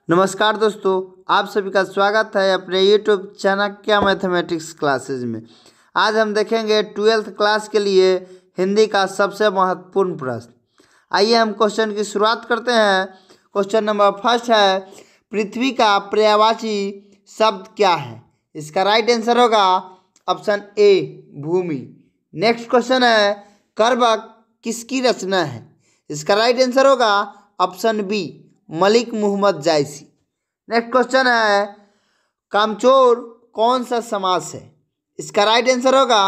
नमस्कार दोस्तों, आप सभी का स्वागत है अपने यूट्यूब चाणक्य मैथमेटिक्स क्लासेज में। आज हम देखेंगे 12th क्लास के लिए हिंदी का सबसे महत्वपूर्ण प्रश्न। आइए हम क्वेश्चन की शुरुआत करते हैं। क्वेश्चन नंबर फर्स्ट है, पृथ्वी का पर्यायवाची शब्द क्या है? इसका राइट आंसर होगा ऑप्शन ए भूमि। नेक्स्ट क्वेश्चन है, कर्बक किसकी रचना है? इसका राइट आंसर होगा option B Malik Muhammad Jayasi. Next question है, कामचोर कौन सा समास है? इसका राइट आंसर होगा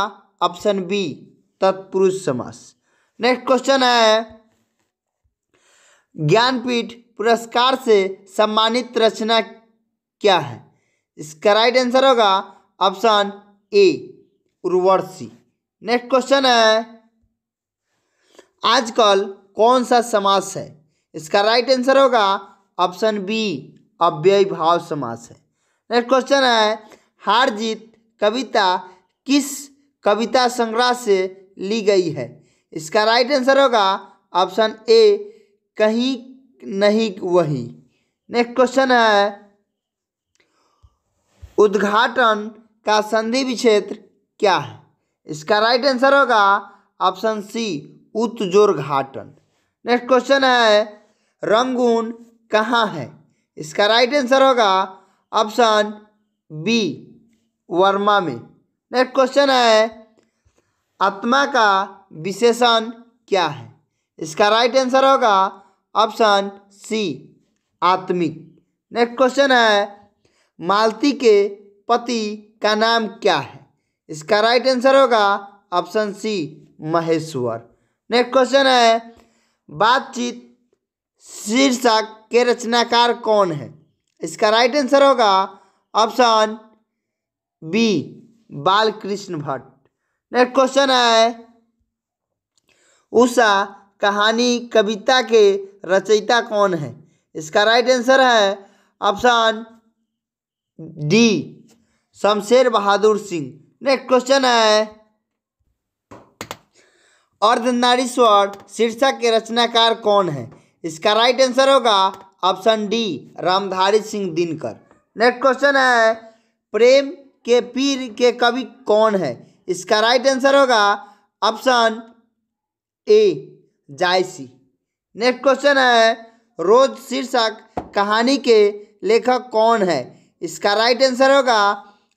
ऑप्शन बी तत्पुरुष समास। नेक्स्ट क्वेश्चन है, ज्ञानपीठ पुरस्कार से सम्मानित रचना क्या है? इसका राइट आंसर होगा ऑप्शन ए उर्वशी। नेक्स्ट क्वेश्चन है, आजकल कौन सा समास है? इसका राइट आंसर होगा ऑप्शन बी अव्ययी भाव समास है। नेक्स्ट क्वेश्चन है, हार जीत कविता किस कविता संग्रह से ली गई है? इसका राइट आंसर होगा ऑप्शन ए कहीं नहीं वही। नेक्स्ट क्वेश्चन है, उद्घाटन का संधि विच्छेद क्या है? इसका राइट आंसर होगा ऑप्शन सी उत्जोर्घाटन। नेक्स्ट क्वेश्चन है, रंगून कहाँ है? इसका राइट आंसर होगा ऑप्शन बी वर्मा में। नेक्स्ट क्वेश्चन है, आत्मा का विशेषण क्या है? इसका राइट आंसर होगा ऑप्शन सी आत्मिक। नेक्स्ट क्वेश्चन है, मालती के पति का नाम क्या है? इसका राइट आंसर होगा option C Maheshwar. Next question है, बातचीत शीर्षक के रचनाकार कौन है? इसका राइट आंसर होगा option B Balkrishna Bhatt. Next question है, उषा कहानी कविता के रचयिता कौन है? इसका राइट आंसर है option D Shamsher Bahadur Singh. Next question है, अर्धनारीश्वर शीर्षक के रचनाकार कौन है? इसका राइट आंसर होगा option D Ramdhari Singh Dinkar. Next question है, प्रेम के पीर के कवि कौन है? इसका राइट आंसर होगा ऑप्शन ए जायसी। नेक्स्ट क्वेश्चन है, रोज शीर्षक कहानी के लेखक कौन है? इसका राइट आंसर होगा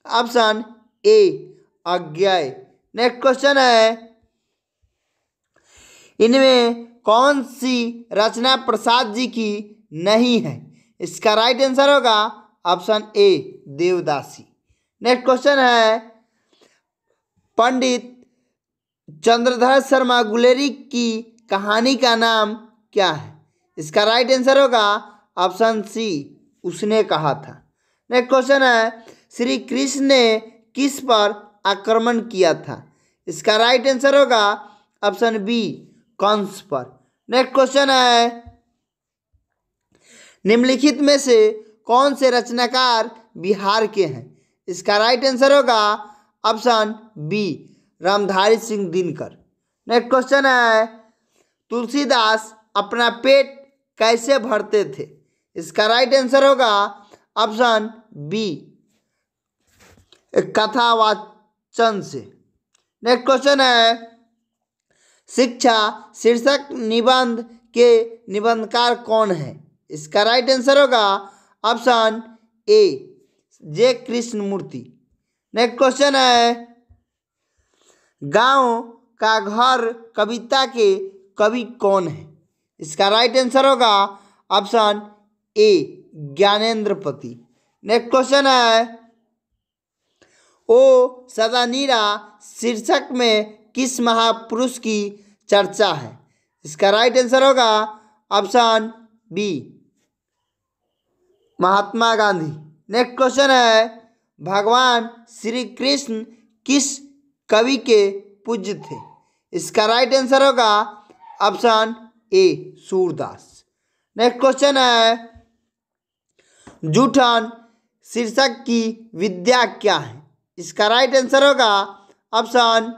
ऑप्शन ए अज्ञेय। नेक्स्ट क्वेश्चन है, इनमें कौन सी रचना प्रसाद जी की नहीं है? इसका राइट आंसर होगा ऑप्शन ए देवदासी। नेक्स्ट क्वेश्चन है, पंडित चंद्रधर शर्मा गुलेरी की कहानी का नाम क्या है? इसका राइट आंसर होगा ऑप्शन सी उसने कहा था। नेक्स्ट क्वेश्चन है, श्री कृष्ण ने किस पर आक्रमण किया था? इसका राइट आंसर होगा ऑप्शन बी कंस पर। नेक्स्ट क्वेश्चन है, निम्नलिखित में से कौन से रचनाकार बिहार के हैं? इसका राइट आंसर होगा option B Ramdhari Singh Dinkar. Next question है, तुलसीदास अपना पेट कैसे भरते थे? इसका राइट आंसर होगा ऑप्शन बी कथा वाचन से। नेक्स्ट क्वेश्चन है, शिक्षा शीर्षक निबंध के निबंधकार कौन है? इसका राइट आंसर होगा option A J Krishnamurti. Next question है, गांव का घर कविता के कवि कौन है? इसका राइट आंसर होगा ऑप्शन ए ज्ञानेंद्र पति। नेक्स्ट क्वेश्चन है, ओ सदा नीरा शीर्षक में किस महापुरुष की चर्चा है? इसका राइट आंसर होगा option B Mahatma Gandhi. Next question है, भगवान श्री कृष्ण किस कवि के पूज्य थे? इसका राइट आंसर होगा ऑप्शन ए सूरदास। नेक्स्ट क्वेश्चन है, जूठन शीर्षक की विद्या क्या है? इसका राइट आंसर होगा ऑप्शन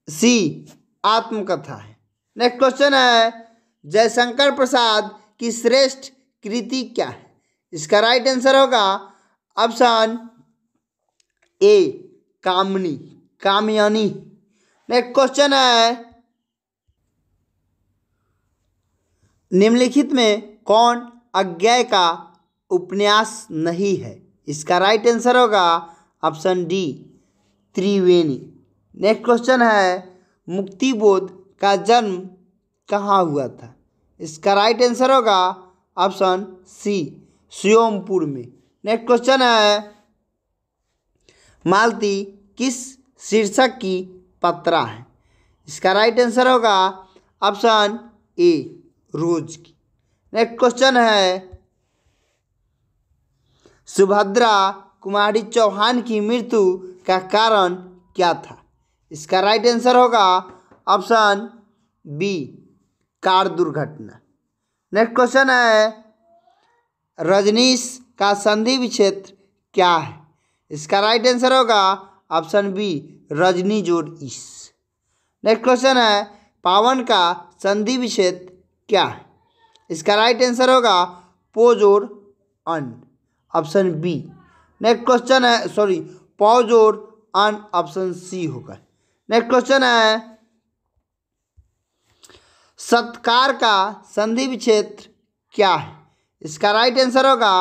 सी आत्मकथा है। नेक्स्ट क्वेश्चन है, जयशंकर प्रसाद की श्रेष्ठ कृति क्या है? इसका राइट आंसर होगा ऑप्शन ए कामनी, कामयानी। नेक्स्ट क्वेश्चन है, निम्नलिखित में कौन अज्ञेय का उपन्यास नहीं है? इसका राइट आंसर होगा ऑप्शन डी त्रिवेणी। नेक्स्ट क्वेश्चन है, मुक्तिबोध का जन्म कहाँ हुआ था? इसका राइट आंसर होगा ऑप्शन सी सोमपुर में। नेक्स्ट क्वेश्चन है, मालती किस शीर्षक की पत्रा है? इसका राइट आंसर होगा ऑप्शन ए रोज की। नेक्स्ट क्वेश्चन है, सुभद्रा कुमारी चौहान की मृत्यु का कारण क्या था? इसका राइट आंसर होगा ऑप्शन बी कार दुर्घटना। नेक्स्ट क्वेश्चन है, रजनीश का संधि विच्छेद क्या है? इसका राइट आंसर होगा ऑप्शन बी रजनी जोड़ इस। नेक्स्ट क्वेश्चन है, पावन का संधि विच्छेद क्या है? इसका राइट आंसर होगा पो जोड़ अन, ऑप्शन बी। नेक्स्ट क्वेश्चन है, सॉरी, पौ जोड़ अन, ऑप्शन सी होगा। नेक्स्ट क्वेश्चन है, सत्कार का संधि विच्छेद क्या है? इसका राइट आंसर होगा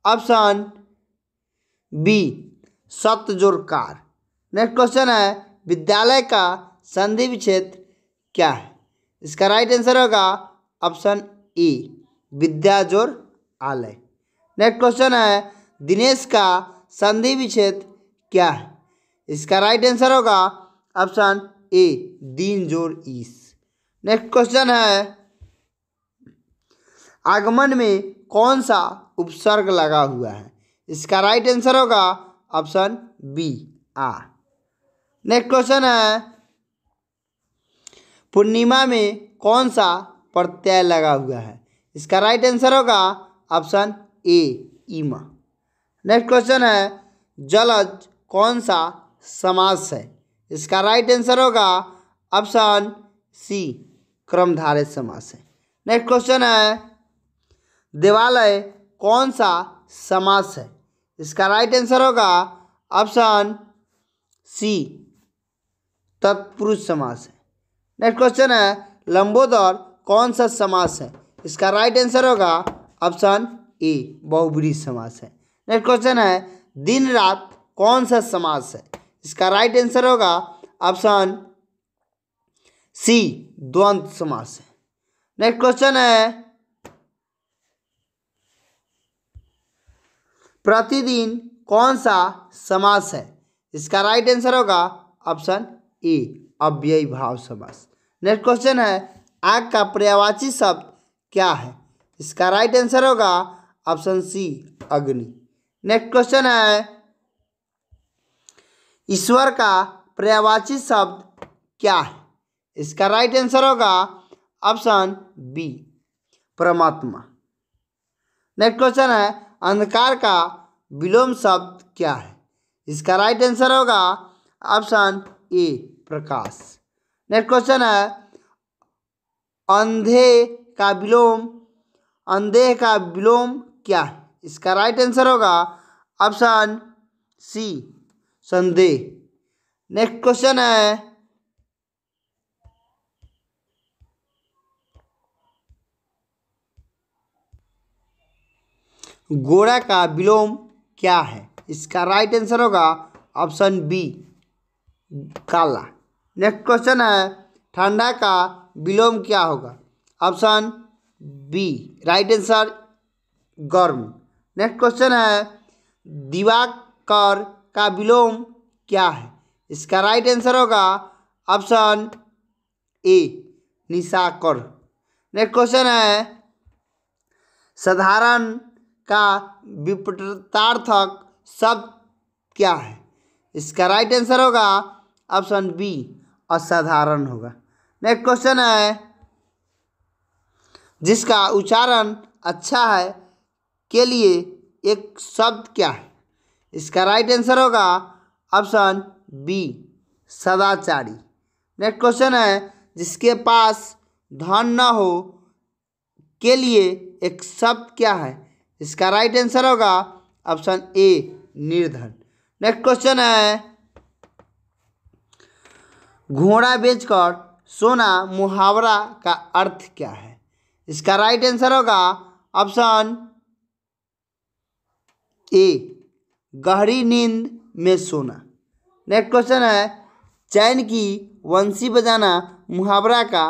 ऑप्शन बी सत जोड़ कार। नेक्स्ट क्वेश्चन है, विद्यालय का संधि विच्छेद क्या है? इसका राइट आंसर होगा ऑप्शन ए विद्या जोड़ आलय। नेक्स्ट क्वेश्चन है, दिनेश का संधि विच्छेद क्या है? इसका राइट आंसर होगा ऑप्शन ए दीन जोड़ ईस। नेक्स्ट क्वेश्चन है, आगमन में कौन सा उपसर्ग लगा हुआ है? इसका राइट आंसर होगा ऑप्शन बी आ। नेक्स्ट क्वेश्चन है, पूर्णिमा में कौन सा प्रत्यय लगा हुआ है? इसका राइट आंसर होगा ऑप्शन ए ईमा। नेक्स्ट क्वेश्चन है, जलज कौन सा समास है? इसका राइट आंसर होगा ऑप्शन सी क्रमधारय समास है। नेक्स्ट क्वेश्चन है, देवालय कौन सा समास है? इसका राइट आंसर होगा ऑप्शन सी तत्पुरुष समास है। नेक्स्ट क्वेश्चन है, लंबोदर कौन सा समास है? इसका राइट आंसर होगा ऑप्शन ए बहुब्रीहि समास है। नेक्स्ट क्वेश्चन है, दिन रात कौन सा समास है? इसका राइट आंसर होगा ऑप्शन सी द्वंद्व समास है। नेक्स्ट क्वेश्चन है, प्रतिदिन कौन सा समास है? इसका राइट आंसर होगा ऑप्शन ए अव्ययी भाव समास। नेक्स्ट क्वेश्चन है, आग का पर्यायवाची शब्द क्या है? इसका राइट आंसर होगा ऑप्शन सी अग्नि। नेक्स्ट क्वेश्चन है, ईश्वर का पर्यायवाची शब्द क्या है? इसका राइट आंसर होगा ऑप्शन बी परमात्मा। नेक्स्ट क्वेश्चन है, अंधकार का विलोम शब्द क्या है? इसका राइट आंसर होगा ऑप्शन ए प्रकाश। नेक्स्ट क्वेश्चन है, अंधे का विलोम क्या है? इसका राइट आंसर होगा ऑप्शन सी संदेह। नेक्स्ट क्वेश्चन है, गोरा का विलोम क्या है? इसका राइट आंसर होगा ऑप्शन बी काला। नेक्स्ट क्वेश्चन है, ठंडा का विलोम क्या होगा? ऑप्शन बी राइट आंसर गर्म। नेक्स्ट क्वेश्चन है, दिवाकर का विलोम क्या है? इसका राइट आंसर होगा ऑप्शन ए निशाकर। नेक्स्ट क्वेश्चन है, साधारण का विपरीतार्थक शब्द क्या है? इसका राइट आंसर होगा ऑप्शन बी असाधारण होगा। नेक्स्ट क्वेश्चन है, जिसका उच्चारण अच्छा है के लिए एक शब्द क्या है? इसका राइट आंसर होगा ऑप्शन बी सदाचारी। नेक्स्ट क्वेश्चन है, जिसके पास धन न हो के लिए एक शब्द क्या है? इसका राइट आंसर होगा ऑप्शन ए निर्धन। नेक्स्ट क्वेश्चन है, घोड़ा बेचकर सोना मुहावरा का अर्थ क्या है? इसका राइट आंसर होगा ऑप्शन ए गहरी नींद में सोना। नेक्स्ट क्वेश्चन है, चैन की वंशी बजाना मुहावरा का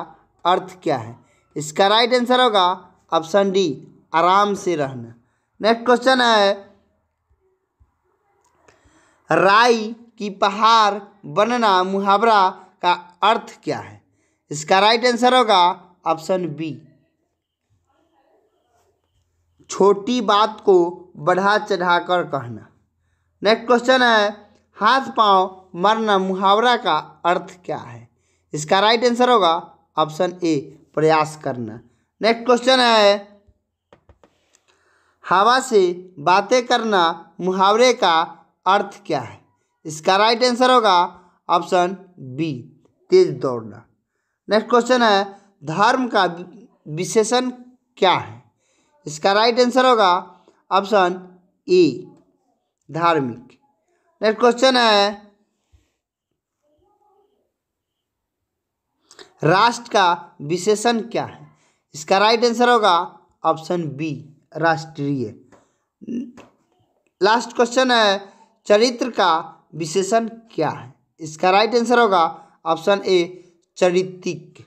अर्थ क्या है? इसका राइट आंसर होगा ऑप्शन डी आराम से रहना। नेक्स्ट क्वेश्चन है, राई की पहाड़ बनना मुहावरा का अर्थ क्या है? इसका राइट आंसर होगा ऑप्शन बी छोटी बात को बढ़ा चढ़ाकर कहना। नेक्स्ट क्वेश्चन है, हाथ पांव मारना मुहावरा का अर्थ क्या है? इसका राइट आंसर होगा ऑप्शन ए प्रयास करना। नेक्स्ट क्वेश्चन है, हवा से बातें करना मुहावरे का अर्थ क्या है? इसका राइट आंसर होगा ऑप्शन बी तेज दौड़ना। नेक्स्ट क्वेश्चन है, धर्म का विशेषण क्या है? इसका राइट आंसर होगा ऑप्शन ए धार्मिक। नेक्स्ट क्वेश्चन है, राष्ट्र का विशेषण क्या है? इसका राइट आंसर होगा ऑप्शन बी राष्ट्रीय। लास्ट क्वेश्चन है, चरित्र का विशेषण क्या है? इसका राइट आंसर होगा ऑप्शन ए चारित्रिक।